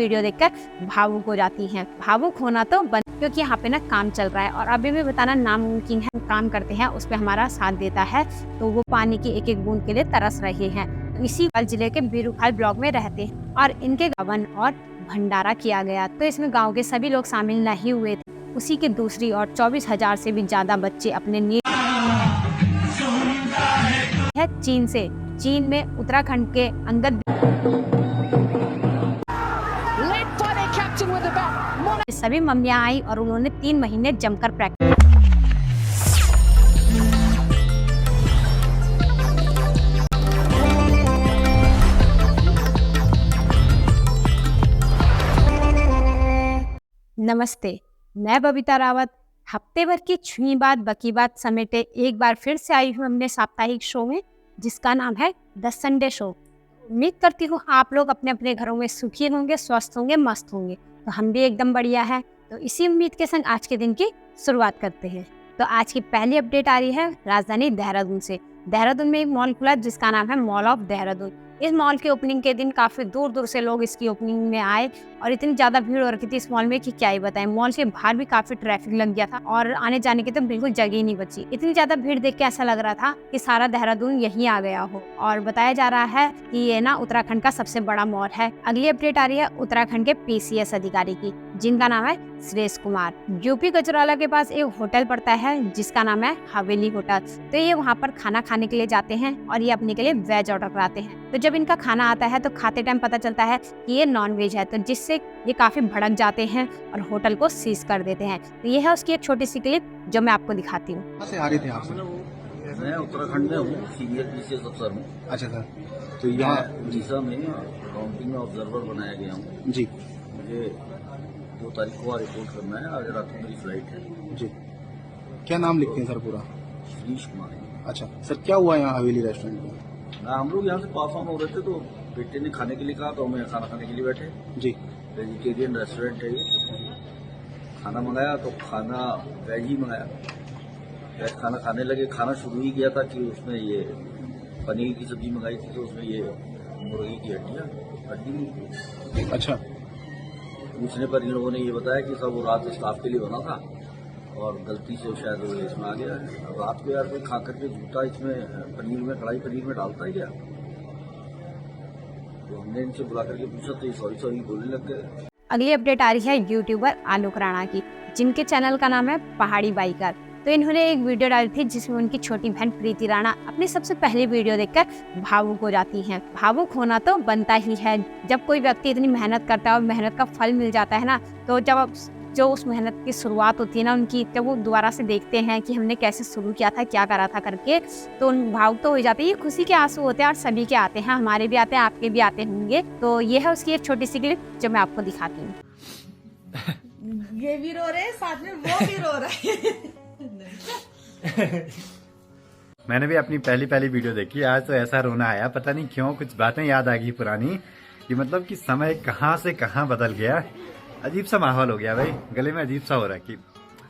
Video देखकर भावुक हो जाती हैं। भावुक होना तो बंद, क्योंकि यहाँ पे ना काम चल रहा है और अभी भी बताना नामुमकिन है। काम करते हैं उस पे हमारा साथ देता है, तो वो पानी की एक एक बूंद के लिए तरस रहे हैं। तो इसी जिले के बीरूखाल ब्लॉक में रहते हैं और इनके गबन और भंडारा किया गया, तो इसमें गाँव के सभी लोग शामिल नहीं हुए थे। उसी के दूसरी और 24,000 से भी ज्यादा बच्चे अपने है चीन से। चीन में उत्तराखंड के अंगद सभी मम्मियां आई और उन्होंने 3 महीने जमकर प्रैक्टिस। नमस्ते, मैं बबीता रावत हफ्ते भर की छुई बात बकी बात समेटे एक बार फिर से आई हूँ अपने साप्ताहिक शो में, जिसका नाम है द संडे शो। उम्मीद करती हूँ आप लोग अपने अपने घरों में सुखी होंगे, स्वस्थ होंगे, मस्त होंगे। तो हम भी एकदम बढ़िया है। तो इसी उम्मीद के संग आज के दिन की शुरुआत करते हैं। तो आज की पहली अपडेट आ रही है राजधानी देहरादून से। देहरादून में एक मॉल खुला जिसका नाम है मॉल ऑफ देहरादून। इस मॉल के ओपनिंग के दिन काफी दूर दूर से लोग इसकी ओपनिंग में आए और इतनी ज्यादा भीड़ हो रखी थी इस मॉल में कि क्या ही बताएं। मॉल के बाहर भी काफी ट्रैफिक लग गया था और आने जाने की तो बिल्कुल जगह ही नहीं बची। इतनी ज्यादा भीड़ देख के ऐसा लग रहा था कि सारा देहरादून यहीं आ गया हो। और बताया जा रहा है कि ये ना उत्तराखंड का सबसे बड़ा मॉल है। अगली अपडेट आ रही है उत्तराखंड के PCS अधिकारी की, जिनका नाम है सुरेश कुमार। यूपी गजराला के पास एक होटल पड़ता है जिसका नाम है हवेली होटल। तो ये वहाँ पर खाना खाने के लिए जाते हैं और ये अपने के लिए वेज ऑर्डर कराते हैं। तो जब इनका खाना आता है तो खाते टाइम पता चलता है कि ये नॉन वेज है, तो जिससे ये काफी भड़क जाते हैं और होटल को सीज कर देते हैं। तो ये है उसकी एक छोटी सी क्लिप जो मैं आपको दिखाती हूँ। मैं उत्तराखंड में हूँ, सीनियर PCS अफसर हूँ। अच्छा सर, तो यहाँ उड़ीसा में काउंटिंग में ऑब्जर्वर बनाया गया हूँ जी। मुझे 2 तारीख को रिपोर्ट करना है। आज रात को मेरी फ्लाइट है जी। क्या नाम लिखते हैं सर पूरा? श्रीश कुमार। अच्छा सर, क्या हुआ यहाँ हवेली रेस्टोरेंट में? हम लोग यहाँ से पास ऑन हो रहे थे तो बेटे ने खाने के लिए कहा, तो हमें खाना खाने के लिए बैठे जी। वेजिटेरियन रेस्टोरेंट है ये। खाना मंगाया तो खाना वेज ही मंगाया। वेज खाना खाने लगे, खाना शुरू ही किया था कि उसमें ये पनीर की सब्जी मंगाई थी, तो उसमें ये मुर्गी की हड्डी मिली। अच्छा। पूछने पर इन लोगों ने ये बताया कि सब वो रात स्टाफ के लिए बना था और गलती से शायद वो इसमें आ गया है। अब रात को यार कोई खा करके झूठा इसमें पनीर में, कढ़ाई पनीर में डालता है क्या? तो हमने इनसे बुला करके पूछा तो ये सॉरी बोलने लग गए। अगली अपडेट आ रही है यूट्यूबर आलोक राणा की, जिनके चैनल का नाम है पहाड़ी बाइकर। तो इन्होंने एक वीडियो डाली थी जिसमें उनकी छोटी बहन प्रीति राणा अपनी सबसे पहली वीडियो देखकर भावुक हो जाती हैं। भावुक होना तो बनता ही है। जब कोई व्यक्ति इतनी मेहनत करता है और मेहनत का फल मिल जाता है ना, तो जब जो उस मेहनत की शुरुआत होती है ना उनकी, जब वो दोबारा से देखते हैं कि हमने कैसे शुरू किया था, क्या करा था करके, तो उन भावुक तो हो जाते हैं। ये खुशी के आंसू होते हैं और सभी के आते हैं, हमारे भी आते हैं, आपके भी आते होंगे। तो ये है उसकी एक छोटी सी क्लिप जो मैं आपको दिखाती हूँ। ये भी रो रहे हैं, साथ में वो भी रो रहे हैं। मैंने भी अपनी पहली वीडियो देखी, आज तो ऐसा रोना आया, पता नहीं क्यों। कुछ बातें याद आ गई पुरानी कि मतलब कि समय कहाँ से कहाँ बदल गया। अजीब सा माहौल हो गया भाई, गले में अजीब सा हो रहा है कि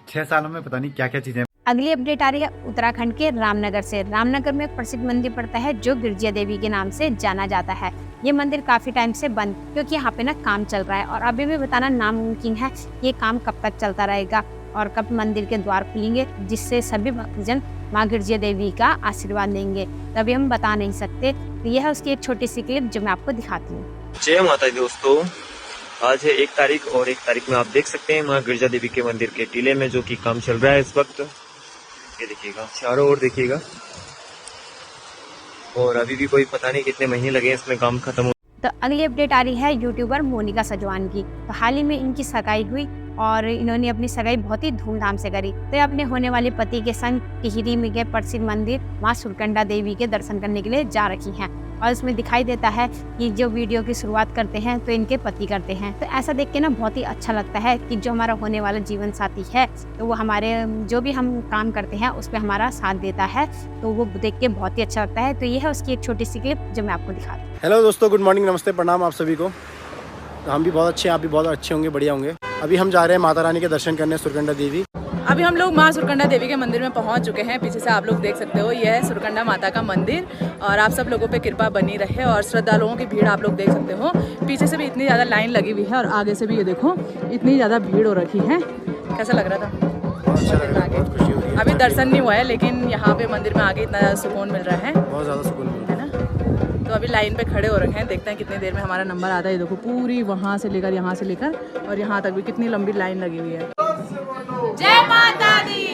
6 सालों में पता नहीं क्या क्या चीजें। अगली अपडेट आ रही है उत्तराखंड के रामनगर से। रामनगर में एक प्रसिद्ध मंदिर पड़ता है जो गिरजिया देवी के नाम से जाना जाता है। ये मंदिर काफी टाइम से बंद, क्योंकि यहाँ पे ना काम चल रहा है और अभी भी बताना नामुमकिन है ये काम कब तक चलता रहेगा और कब मंदिर के द्वार खुलेंगे, जिससे सभी भक्तजन माँ गिरजिया देवी का आशीर्वाद लेंगे। तभी हम बता नहीं सकते। तो यह है उसकी एक छोटी सी क्लिप जो मैं आपको दिखाती हूँ। जय माता दी दोस्तों, आज है 1 तारीख और 1 तारीख में आप देख सकते हैं माँ गिरजा देवी के मंदिर के टीले में जो कि काम चल रहा है इस वक्त। ये देखिएगा, चारों ओर देखिएगा, और अभी भी कोई पता नहीं कितने महीने लगे इसमें काम खत्म हो। तो अगली अपडेट आ रही है यूट्यूबर मोनिका सजवान की। तो हाल ही में इनकी सगाई हुई और इन्होंने अपनी सगाई बहुत ही धूमधाम से करी। तो ये अपने होने वाले पति के संग टिहरी में के प्रसिद्ध मंदिर माँ सुरकंडा देवी के दर्शन करने के लिए जा रखी हैं। और इसमें दिखाई देता है कि जो वीडियो की शुरुआत करते हैं तो इनके पति करते हैं। तो ऐसा देख के ना बहुत ही अच्छा लगता है कि जो हमारा होने वाला जीवन साथी है तो वो हमारे जो भी हम काम करते हैं उस पर हमारा साथ देता है। तो वो देख के बहुत ही अच्छा लगता है। तो ये है उसकी एक छोटी सी क्लिप जो मैं आपको दिखाती हूँ। हेलो दोस्तों, गुड मॉर्निंग, नमस्ते, प्रणाम आप सभी को। हम भी बहुत अच्छे हैं, आप भी बहुत अच्छे होंगे, बढ़िया होंगे। अभी हम जा रहे हैं माता रानी के दर्शन करने सुरकंडा देवी। अभी हम लोग माँ सुरकंडा देवी के मंदिर में पहुंच चुके हैं। पीछे से आप लोग देख सकते हो, यह है सुरकंडा माता का मंदिर। और आप सब लोगों पे कृपा बनी रहे। और श्रद्धालुओं की भीड़ आप लोग देख सकते हो, पीछे से भी इतनी ज़्यादा लाइन लगी हुई है और आगे से भी ये देखो इतनी ज़्यादा भीड़ हो रखी है। कैसा लग रहा था? अच्छा लग रहा है, बहुत खुशी हो रही है। अभी दर्शन नहीं हुआ है, लेकिन यहाँ पे मंदिर में आके इतना ज़्यादा सुकून मिल रहा है, बहुत ज़्यादा सुकून मिल रहा है ना। तो अभी लाइन पे खड़े हो रखे हैं, देखते हैं कितनी देर में हमारा नंबर आता है। ये देखो पूरी वहाँ से लेकर यहाँ से लेकर और यहाँ तक भी कितनी लंबी लाइन लगी हुई है। जय माता दी।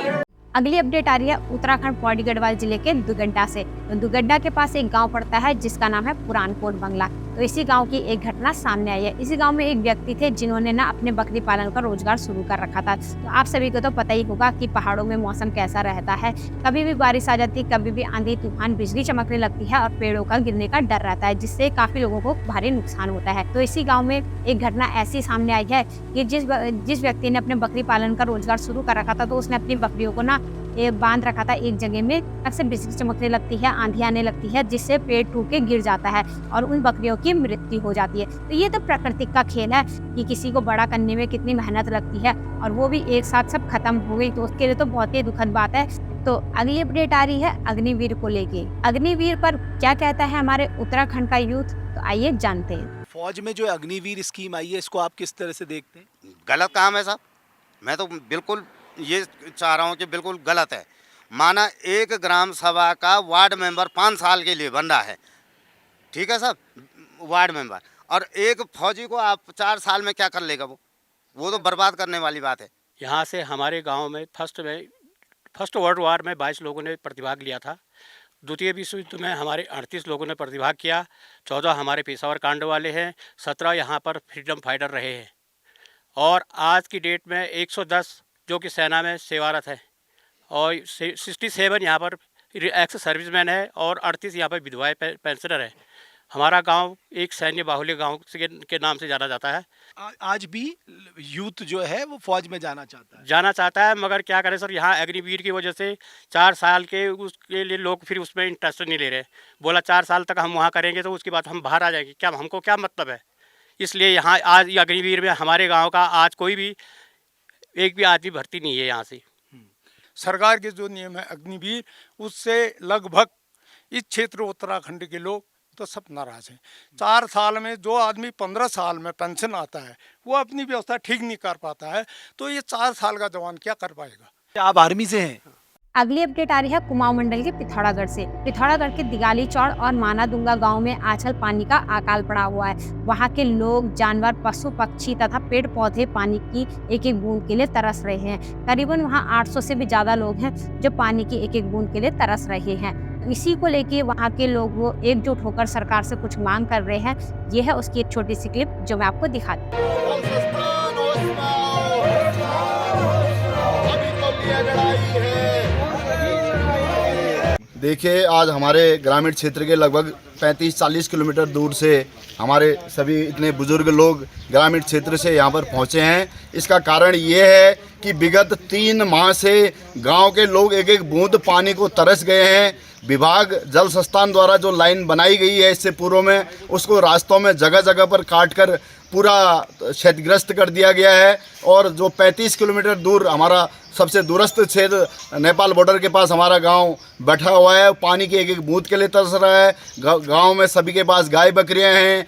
अगली अपडेट आ रही है उत्तराखंड पौड़ी गढ़वाल जिले के दुगड्डा से। तो दुगड्डा के पास एक गांव पड़ता है जिसका नाम है पुरानकोट बंगला। तो इसी गांव की एक घटना सामने आई है। इसी गांव में एक व्यक्ति थे जिन्होंने ना अपने बकरी पालन का रोजगार शुरू कर रखा था। तो आप सभी को तो पता ही होगा कि पहाड़ों में मौसम कैसा रहता है, कभी भी बारिश आ जाती, कभी भी आंधी तूफान, बिजली चमकने लगती है और पेड़ों का गिरने का डर रहता है, जिससे काफी लोगों को भारी नुकसान होता है। तो इसी गाँव में एक घटना ऐसी सामने आई है कि जिस व्यक्ति ने अपने बकरी पालन का रोजगार शुरू कर रखा था, तो उसने अपनी बकरियों को ना ये बांध रखा था एक जगह में। अक्सर बिजली चमकने लगती है, आंधी आने लगती है, जिससे पेड़ टूट के गिर जाता है और उन बकरियों की मृत्यु हो जाती है। तो ये तो प्रकृति का खेल है कि किसी को बड़ा करने में कितनी मेहनत लगती है और वो भी एक साथ सब खत्म हो गई। तो उसके लिए तो बहुत ही दुखद बात है। तो अगली अपडेट आ रही है अग्निवीर को लेके। अग्निवीर पर क्या कहता है हमारे उत्तराखंड का यूथ, तो आइए जानते हैं। फौज में जो अग्निवीर स्कीम आई है, इसको आप किस तरह से देखते हैं? गलत काम है साहब। मैं तो बिल्कुल ये चाह रहा हूँ कि बिल्कुल गलत है। माना एक ग्राम सभा का वार्ड मेंबर 5 साल के लिए बन रहा है, ठीक है साहब, वार्ड मेंबर, और एक फौजी को आप 4 साल में क्या कर लेगा? वो तो बर्बाद करने वाली बात है। यहाँ से हमारे गांव में फर्स्ट वर्ल्ड वार में 22 लोगों ने प्रतिभाग लिया था। द्वितीय विश्व युद्ध में हमारे 38 लोगों ने प्रतिभाग किया। 14 हमारे पेशावर कांड वाले हैं, 17 यहाँ पर फ्रीडम फाइटर रहे हैं और आज की डेट में 110 जो कि सेना में सेवारत है और 67 यहाँ पर एक्स सर्विसमैन है और 38 यहाँ पर विधवाएं पेंशनर है। हमारा गांव एक सैन्य बाहुल्य गांव के नाम से जाना जाता है। आज भी यूथ जो है वो फौज में जाना चाहता है, मगर क्या करें सर, यहाँ अग्निवीर की वजह से 4 साल के उसके लिए लोग फिर उसमें इंटरेस्ट नहीं ले रहे। बोला 4 साल तक हम वहाँ करेंगे तो उसके बाद हम बाहर आ जाएंगे, क्या हमको क्या मतलब है? इसलिए यहाँ आज अग्निवीर में हमारे गाँव का आज कोई भी एक भी आदमी भर्ती नहीं है यहाँ से। सरकार के जो नियम है अग्निवीर, उससे लगभग इस क्षेत्र उत्तराखंड के लोग तो सब नाराज हैं। 4 साल में जो आदमी 15 साल में पेंशन आता है वो अपनी व्यवस्था ठीक नहीं कर पाता है, तो ये 4 साल का जवान क्या कर पाएगा? आप आर्मी से हैं? अगली अपडेट आ रही है कुमाऊं मंडल के पिथौरागढ़ से। पिथौरागढ़ के दिगाली चौड़ और मानादुंगा गांव में आजकल पानी का अकाल पड़ा हुआ है। वहां के लोग, जानवर, पशु पक्षी तथा पेड़ पौधे पानी की एक एक बूंद के लिए तरस रहे हैं। करीबन वहां 800 से भी ज्यादा लोग हैं जो पानी की एक एक बूंद के लिए तरस रहे हैं। इसी को लेके वहाँ के लोग वो एकजुट होकर सरकार से कुछ मांग कर रहे हैं। ये है उसकी एक छोटी सी क्लिप जो मैं आपको दिखाती हूँ। देखिए, आज हमारे ग्रामीण क्षेत्र के लगभग 35-40 किलोमीटर दूर से हमारे सभी इतने बुजुर्ग लोग ग्रामीण क्षेत्र से यहाँ पर पहुँचे हैं। इसका कारण ये है कि विगत 3 माह से गांव के लोग एक एक बूंद पानी को तरस गए हैं। विभाग जल संस्थान द्वारा जो लाइन बनाई गई है इससे पूर्व में, उसको रास्तों में जगह जगह पर काटकर पूरा क्षतिग्रस्त कर दिया गया है। और जो 35 किलोमीटर दूर हमारा सबसे दूरस्थ क्षेत्र नेपाल बॉर्डर के पास हमारा गांव बैठा हुआ है, पानी की एक एक बूंद के लिए तरस रहा है। गांव में सभी के पास गाय बकरियां हैं,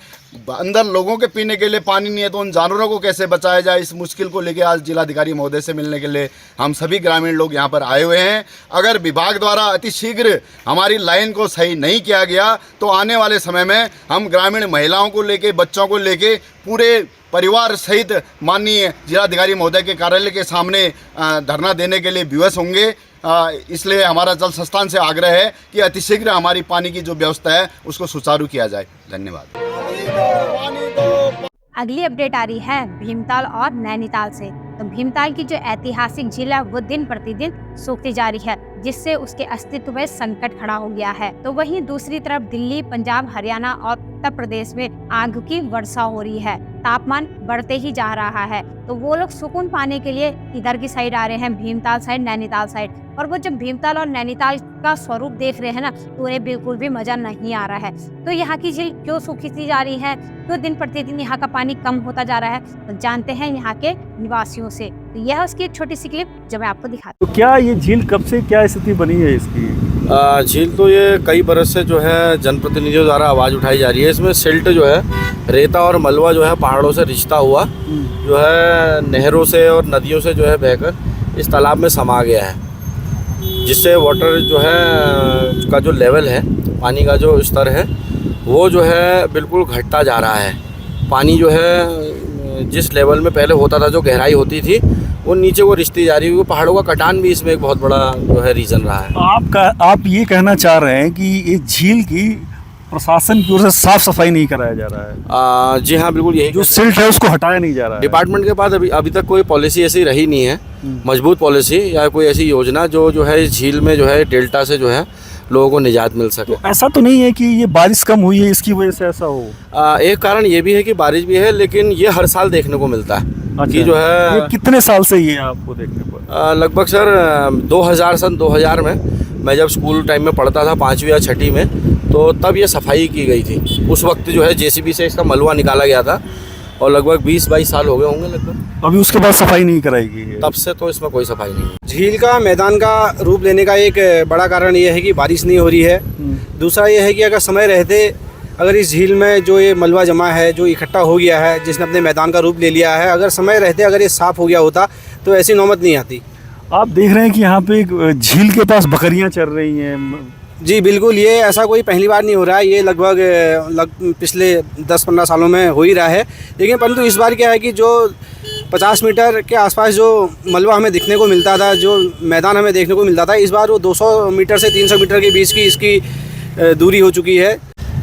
अंदर लोगों के पीने के लिए पानी नहीं है, तो उन जानवरों को कैसे बचाया जाए, इस मुश्किल को लेकर आज जिलाधिकारी महोदय से मिलने के लिए हम सभी ग्रामीण लोग यहाँ पर आए हुए हैं। अगर विभाग द्वारा अतिशीघ्र हमारी लाइन को सही नहीं किया गया तो आने वाले समय में हम ग्रामीण महिलाओं को लेके, बच्चों को लेके, पूरे परिवार सहित माननीय जिलाधिकारी महोदय के कार्यालय के सामने धरना देने के लिए विवश होंगे। इसलिए हमारा जल संस्थान से आग्रह है कि अतिशीघ्र हमारी पानी की जो व्यवस्था है उसको सुचारू किया जाए। धन्यवाद। अगली अपडेट आ रही है भीमताल और नैनीताल से। तो भीमताल की जो ऐतिहासिक झील है वो दिन प्रतिदिन सूखती जा रही है, जिससे उसके अस्तित्व में संकट खड़ा हो गया है। तो वहीं दूसरी तरफ दिल्ली, पंजाब, हरियाणा और उत्तर प्रदेश में आग की वर्षा हो रही है, तापमान बढ़ते ही जा रहा है। तो वो लोग सुकून पाने के लिए इधर की साइड आ रहे हैं, भीमताल साइड, नैनीताल साइड। और वो जब भीमताल और नैनीताल का स्वरूप देख रहे हैं ना, तो उन्हें बिल्कुल भी मजा नहीं आ रहा है। तो यहाँ की झील क्यों सूखती जा रही है, क्यों दिन प्रतिदिन यहाँ का पानी कम होता जा रहा है, तो जानते हैं यहाँ के निवासियों से। तो यह उसकी एक छोटी सी क्लिप जो मैं आपको दिखाती हूँ। तो क्या ये झील कब से क्या स्थिति बनी है इसकी? झील तो ये कई बरस से जो है जनप्रतिनिधियों द्वारा आवाज़ उठाई जा रही है। इसमें सिल्ट जो है, रेता और मलबा जो है पहाड़ों से रिश्ता हुआ जो है नहरों से और नदियों से जो है बहकर इस तालाब में समा गया है, जिससे वाटर जो है का जो लेवल है, पानी का जो स्तर है, वो जो है बिल्कुल घटता जा रहा है। पानी जो है जिस लेवल में पहले होता था, जो गहराई होती थी, वो नीचे वो रिश्ती जा रही है। पहाड़ों का कटान भी इसमें एक बहुत बड़ा जो है रीज़न रहा है। आप ये कहना चाह रहे हैं कि ये झील की प्रशासन की ओर से साफ सफाई नहीं कराया जा रहा है? जी हाँ, बिल्कुल यही। जो सिल्ट है उसको हटाया नहीं जा रहा है डिपार्टमेंट के पास अभी तक कोई पॉलिसी ऐसी रही नहीं है, मजबूत पॉलिसी या कोई ऐसी योजना जो है इस झील में जो है डेल्टा से जो है लोगों को निजात मिल सके। तो ऐसा तो नहीं है कि ये बारिश कम हुई है इसकी वजह से ऐसा हो? एक कारण ये भी है कि बारिश भी है, लेकिन ये हर साल देखने को मिलता है। अच्छा, कि जो है ये कितने साल से ये आपको देखने को? लगभग सर 2000 में मैं जब स्कूल टाइम में पढ़ता था, 5वीं या 6वीं में, तो तब ये सफाई की गई थी। उस वक्त जो है जेसीबी से इसका मलबा निकाला गया था और लगभग 20-22 साल हो गए होंगे लगभग। अभी उसके बाद सफाई नहीं कराएगी? तब से तो इसमें कोई सफाई नहीं है। झील का मैदान का रूप लेने का एक बड़ा कारण ये है कि बारिश नहीं हो रही है। दूसरा ये है कि अगर समय रहते अगर इस झील में जो ये मलबा जमा है, जो इकट्ठा हो गया है, जिसने अपने मैदान का रूप ले लिया है, अगर समय रहते अगर ये साफ़ हो गया होता तो ऐसी नौबत नहीं आती। आप देख रहे हैं कि यहाँ पे एक झील के पास बकरियाँ चर रही हैं। जी बिल्कुल, ये ऐसा कोई पहली बार नहीं हो रहा है। ये लगभग पिछले 10-15 सालों में हो ही रहा है। लेकिन परंतु इस बार क्या है कि जो 50 मीटर के आसपास जो मलबा हमें दिखने को मिलता था, जो मैदान हमें देखने को मिलता था, इस बार वो 200 मीटर से 300 मीटर के बीच की इसकी दूरी हो चुकी है।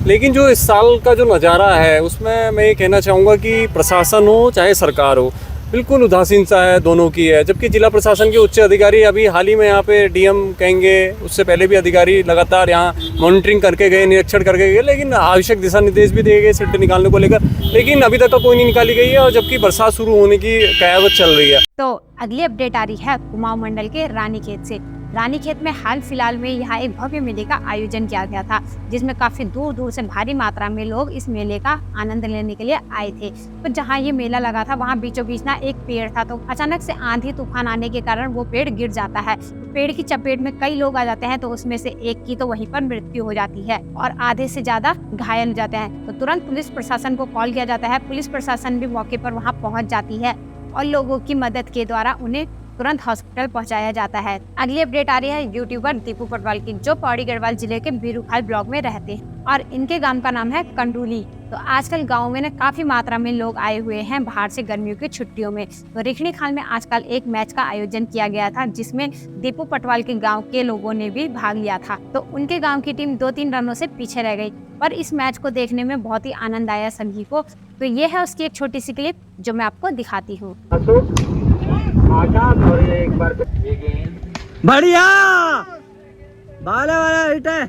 लेकिन जो इस साल का जो नज़ारा है उसमें मैं ये कहना चाहूँगा कि प्रशासन हो चाहे सरकार हो, बिल्कुल उदासीनता है दोनों की है। जबकि जिला प्रशासन के उच्च अधिकारी अभी हाल ही में यहाँ पे डीएम कहेंगे, उससे पहले भी अधिकारी लगातार यहाँ मॉनिटरिंग करके गए, निरीक्षण करके गए, लेकिन आवश्यक दिशा निर्देश भी दिए गए सिल्ट निकालने को लेकर, लेकिन अभी तक कोई नहीं निकाली गई है। और जबकि बरसात शुरू होने की कयावत चल रही है। तो अगली अपडेट आ रही है कुमाऊं मंडल के रानीखेत से। रानीखेत में हाल फिलहाल में यहाँ एक भव्य मेले का आयोजन किया गया था, जिसमें काफी दूर दूर से भारी मात्रा में लोग इस मेले का आनंद लेने के लिए आए थे। तो जहाँ ये मेला लगा था वहाँ बीचों बीच ना एक पेड़ था, तो अचानक से आंधी तूफान आने के कारण वो पेड़ गिर जाता है। पेड़ की चपेट में कई लोग आ जाते हैं, तो उसमें से एक की तो वहीं पर मृत्यु हो जाती है और आधे से ज्यादा घायल हो जाते हैं। तो तुरंत पुलिस प्रशासन को कॉल किया जाता है। पुलिस प्रशासन भी मौके पर वहाँ पहुँच जाती है और लोगों की मदद के द्वारा उन्हें तुरंत हॉस्पिटल पहुंचाया जाता है। अगली अपडेट आ रही है यूट्यूबर दीपू पटवाल की, जो पौड़ी गढ़वाल जिले के बीरूखाल ब्लॉक में रहते हैं और इनके गांव का नाम है कंडूली। तो आजकल गांव में ना काफी मात्रा में लोग आए हुए हैं बाहर से गर्मियों की छुट्टियों में। तो रिखणी खाल में आजकल एक मैच का आयोजन किया गया था, जिसमें दीपू पटवाल के गाँव के लोगों ने भी भाग लिया था। तो उनके गाँव की टीम 2-3 रनों से पीछे रह गई, पर इस मैच को देखने में बहुत ही आनंद आया सभी को। तो ये है उसकी एक छोटी सी क्लिप जो मैं आपको दिखाती हूँ। बढ़िया हिट है,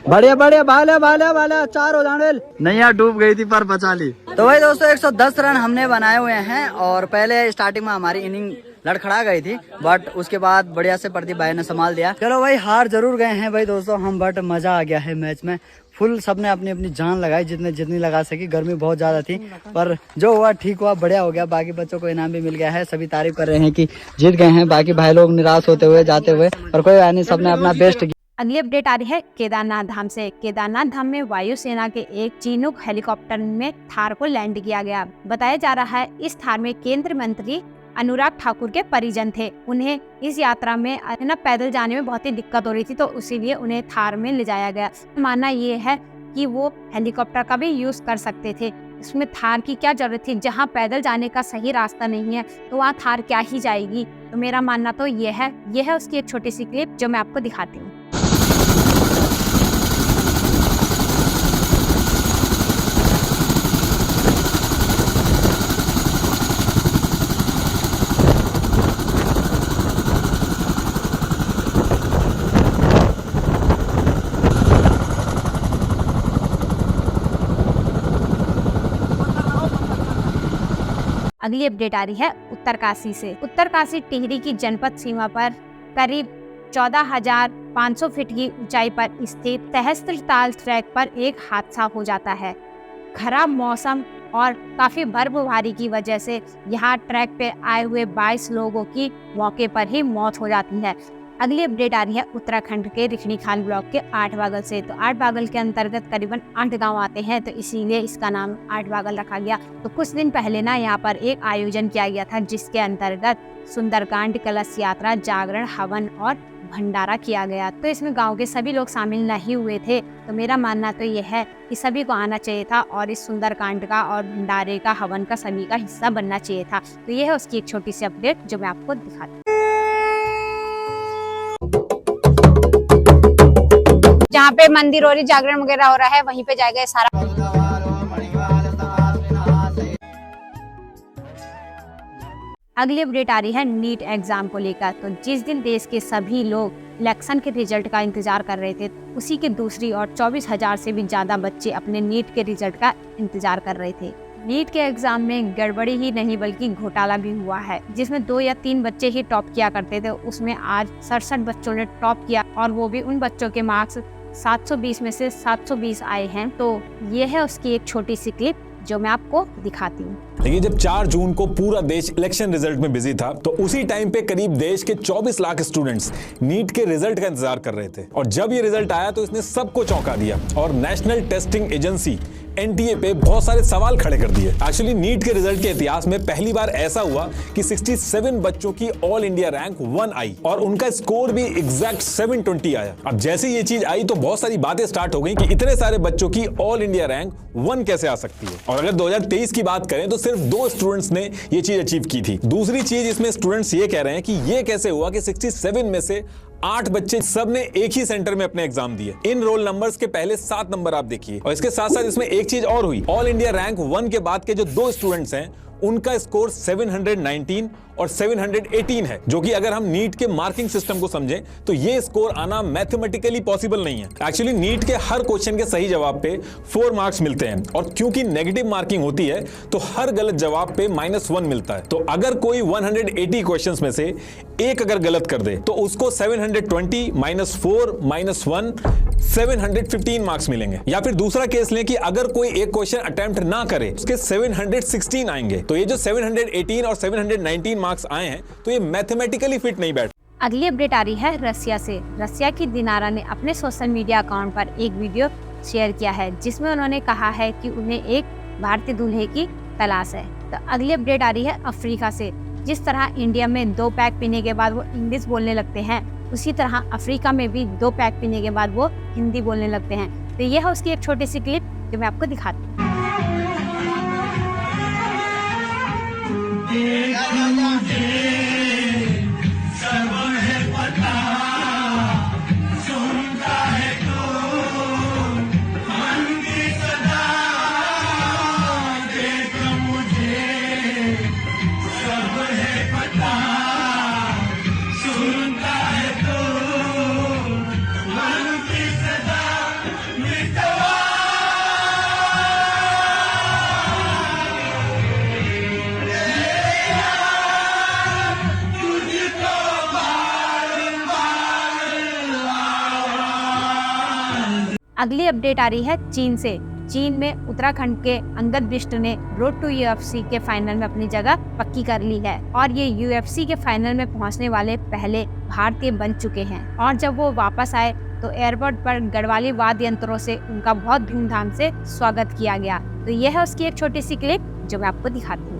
बढ़िया भाला 4 हो जाने। नैया डूब गई थी पर बचा ली। तो भाई दोस्तों 110 रन हमने बनाए हुए हैं और पहले स्टार्टिंग में हमारी इनिंग लड़खड़ा गई थी, बट उसके बाद बढ़िया से प्रदीप भाई ने संभाल दिया। चलो भाई हार जरूर गए हैं भाई दोस्तों हम, बट मजा आ गया है मैच में। फुल सबने अपनी अपनी जान लगाई, जितनी लगा सकी। गर्मी बहुत ज्यादा थी, पर जो हुआ ठीक हुआ, बढ़िया हो गया। बाकी बच्चों को इनाम भी मिल गया है, सभी तारीफ कर रहे हैं कि जीत गए हैं। बाकी भाई लोग निराश होते हुए जाते हुए, पर कोई बात नहीं, सबने अपना बेस्ट किया। अगली अपडेट आ रही है केदारनाथ धाम से। केदारनाथ धाम में वायुसेना के एक चीनूक हेलीकॉप्टर में थार को लैंड किया गया। बताया जा रहा है इस थार में केंद्रीय मंत्री अनुराग ठाकुर के परिजन थे। उन्हें इस यात्रा में पैदल जाने में बहुत ही दिक्कत हो रही थी, तो इसीलिए उन्हें थार में ले जाया गया। मानना ये है कि वो हेलीकॉप्टर का भी यूज कर सकते थे। इसमें थार की क्या जरूरत थी, जहाँ पैदल जाने का सही रास्ता नहीं है तो वहाँ थार क्या ही जाएगी। तो मेरा मानना तो ये है उसकी एक छोटी सी क्लिप जो मैं आपको दिखाती हूँ। अगली अपडेट आ रही है उत्तरकाशी से। उत्तरकाशी टिहरी की जनपद सीमा पर करीब 14,500 फीट की ऊंचाई पर स्थित सहस्त्रताल ट्रैक पर एक हादसा हो जाता है। खराब मौसम और काफ़ी बर्फबारी की वजह से यहाँ ट्रैक पे आए हुए 22 लोगों की मौके पर ही मौत हो जाती है। अगली अपडेट आ रही है उत्तराखंड के रिखणी खान ब्लॉक के 8 बागल से। तो 8 बागल के अंतर्गत करीबन 8 गांव आते हैं, तो इसीलिए इसका नाम 8 बागल रखा गया। तो कुछ दिन पहले ना यहाँ पर एक आयोजन किया गया था, जिसके अंतर्गत सुंदरकांड, कलश यात्रा, जागरण, हवन और भंडारा किया गया। तो इसमें गांव के सभी लोग शामिल नहीं हुए थे। तो मेरा मानना तो ये है कि सभी को आना चाहिए था और इस सुंदरकांड का और भंडारे का, हवन का सभी का हिस्सा बनना चाहिए था। तो ये है उसकी एक छोटी सी अपडेट जो मैं आपको दिखाती हूँ। जहाँ पे मंदिर और जागरण वगैरह हो रहा है वहीं पे जाएगा सारा। अगली अपडेट आ रही है नीट एग्जाम को लेकर। तो जिस दिन देश के सभी लोग इलेक्शन के रिजल्ट का इंतजार कर रहे थे, उसी के दूसरी और 24,000 से भी ज्यादा बच्चे अपने नीट के रिजल्ट का इंतजार कर रहे थे। नीट के एग्जाम में गड़बड़ी ही नहीं बल्कि घोटाला भी हुआ है, जिसमें 2 या 3 बच्चे ही टॉप किया करते थे। उसमें आज 67 बच्चों ने टॉप किया और वो भी उन बच्चों के मार्क्स 720 में से 720 आए हैं। तो ये है उसकी एक छोटी सी क्लिप जो मैं आपको दिखाती हूँ। देखिए, जब 4 जून को पूरा देश इलेक्शन रिजल्ट में बिजी था, तो उसी टाइम पे करीब देश के 24 लाख स्टूडेंट्स नीट के रिजल्ट का इंतजार कर रहे थे। और जब ये रिजल्ट आया तो इसने सबको चौंका दिया और नेशनल टेस्टिंग एजेंसी NTA पे बहुत सारे सवाल खड़े कर दिए। एक्चुअली नीट के रिजल्ट के इतिहास में पहली बार ऐसा हुआ कि 67 बच्चों की ऑल इंडिया रैंक 1 आई और उनका स्कोर भी एग्जैक्ट 720 आया। अब जैसे ये चीज आई तो बहुत सारी बातें स्टार्ट हो गई कि इतने सारे बच्चों की ऑल इंडिया रैंक 1 कैसे आ सकती है। और अगर 2023 की बात करें तो सिर्फ 2 स्टूडेंट्स ने ये चीज अचीव की थी। दूसरी चीज इसमें स्टूडेंट्स ये कह रहे हैं कि ये कैसे हुआ कि 67 में से 8 बच्चे सब ने एक ही सेंटर में अपने एग्जाम दिए। इन रोल नंबर्स के पहले 7 नंबर आप देखिए। और इसके साथ साथ इसमें एक चीज और हुई, ऑल इंडिया रैंक 1 के बाद के जो 2 स्टूडेंट्स हैं उनका स्कोर 719 और 718 है, जो कि अगर हम नीट के मार्किंग सिस्टम को समझें तो ये स्कोर आना मैथमेटिकली पॉसिबल नहीं है। एक्चुअली नीट के हर क्वेश्चन के सही जवाब पे 4 मार्क्स मिलते हैं और क्योंकि नेगेटिव मार्किंग होती है तो हर गलत जवाब पे -1 मिलता है। तो अगर कोई 180 क्वेश्चंस में से एक अगर गलत कर दे तो उसको 720 -4 -1 715 मार्क्स मिलेंगे। या फिर दूसरा केस लें कि अगर कोई एक क्वेश्चन अटेम्प्ट ना करे उसके 716 आएंगे। तो ये जो 718 और 719 मार्क्स आए हैं तो ये मैथमेटिकली फिट नहीं बैठ। अगली अपडेट आ रही है रसिया से। रसिया की दिनारा ने अपने सोशल मीडिया अकाउंट पर एक वीडियो शेयर किया है, जिसमें उन्होंने कहा है कि उन्हें एक भारतीय दूल्हे की तलाश है। तो अगली अपडेट आ रही है अफ्रीका से। जिस तरह इंडिया में 2 पैक पीने के बाद वो इंग्लिश बोलने लगते हैं, उसी तरह अफ्रीका में भी 2 पैक पीने के बाद वो हिंदी बोलने लगते हैं। तो ये है उसकी एक छोटी सी क्लिप जो मैं आपको दिखाती हूँ। अगली अपडेट आ रही है चीन से। चीन में उत्तराखंड के अंगद बिष्ट ने रोड टू UFC के फाइनल में अपनी जगह पक्की कर ली है और ये UFC के फाइनल में पहुंचने वाले पहले भारतीय बन चुके हैं। और जब वो वापस आए तो एयरपोर्ट पर गढ़वाली वाद्य यंत्रों से उनका बहुत धूमधाम से स्वागत किया गया। तो ये है उसकी एक छोटी सी क्लिप जो मैं आपको दिखाती हूँ।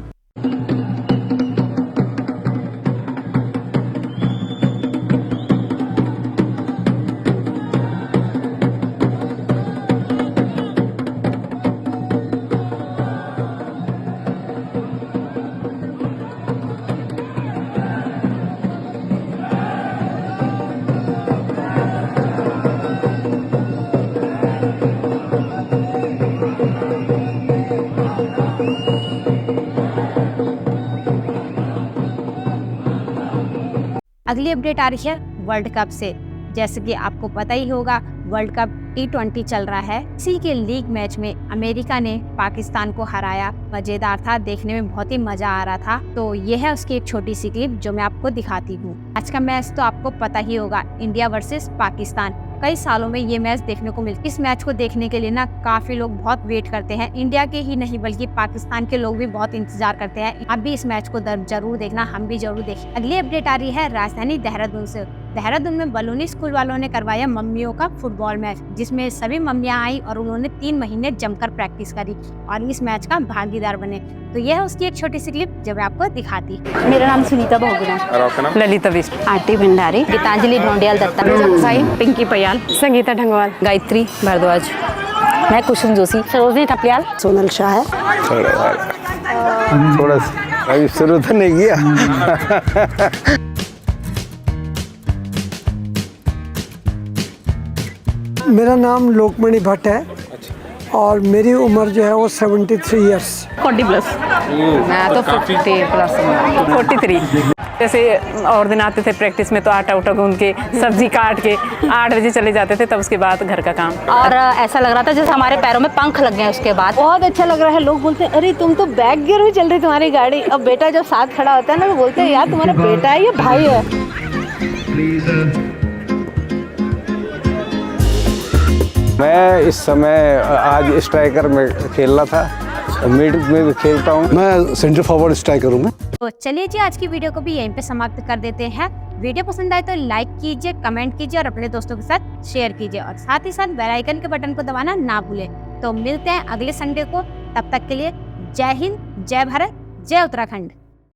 अगली अपडेट आ रही है वर्ल्ड कप से। जैसे कि आपको पता ही होगा, वर्ल्ड कप T20 चल रहा है। इसी के लीग मैच में अमेरिका ने पाकिस्तान को हराया। मजेदार था, देखने में बहुत ही मजा आ रहा था। तो ये है उसकी एक छोटी सी क्लिप जो मैं आपको दिखाती हूँ। आज का मैच तो आपको पता ही होगा, इंडिया वर्सेस पाकिस्तान। कई सालों में ये मैच देखने को मिलता है। इस मैच को देखने के लिए ना काफी लोग बहुत वेट करते हैं। इंडिया के ही नहीं बल्कि पाकिस्तान के लोग भी बहुत इंतजार करते हैं। आप भी इस मैच को जरूर देखना, हम भी जरूर देखें। अगली अपडेट आ रही है राजधानी देहरादून से। देहरादून में बलूनी स्कूल वालों ने करवाया मम्मियों का फुटबॉल मैच, जिसमें सभी मम्मियां आई और उन्होंने 3 महीने जमकर प्रैक्टिस करी और इस मैच का भागीदार बने। तो यह है उसकी एक छोटी सी क्लिप जो मैं आपको दिखाती। मेरा नाम सुनीता बहुगुणा, ललिता बिस्ट, आरती भंडारी, गीतांजलि ढोंडियाल दत्ता साई, पिंकी पयाल, संगीता ढंगवाल, गायत्री भारद्वाज, मैं कुसुम जोशी, सरोजनी थपलियाल, सोनल शाह है। थोड़ा अभी शुरू तो नहीं किया। मेरा नाम लोकमणि भट्ट है और मेरी उम्र जो है वो 73 ईयर्स। 40 प्लस। मैं तो 40 प्लस, 43। जैसे और दिन आते थे प्रैक्टिस में तो आटा उटा गूंद के सब्जी काट के 8 बजे चले जाते थे, तब उसके बाद घर का काम। और ऐसा लग रहा था जैसे हमारे पैरों में पंख लग गए। उसके बाद बहुत अच्छा लग रहा है। लोग बोलते हैं अरे तुम तो बैक गियर में चल रही तुम्हारी गाड़ी। अब बेटा जब साथ खड़ा होता है ना, तो बोलते हैं यार तुम्हारा बेटा है या भाई है। मैं इस समय आज स्ट्राइकर में खेल रहा था, मिड में भी खेलता हूँ। मैं सेंटर फॉरवर्ड स्ट्राइकर हूँ। तो चलिए जी, आज की वीडियो को भी यहीं पे समाप्त कर देते हैं। वीडियो पसंद आए तो लाइक कीजिए, कमेंट कीजिए और अपने दोस्तों के साथ शेयर कीजिए और साथ ही साथ बेल आइकन के बटन को दबाना ना भूलें। तो मिलते हैं अगले संडे को, तब तक के लिए जय हिंद, जय भारत, जय उत्तराखंड।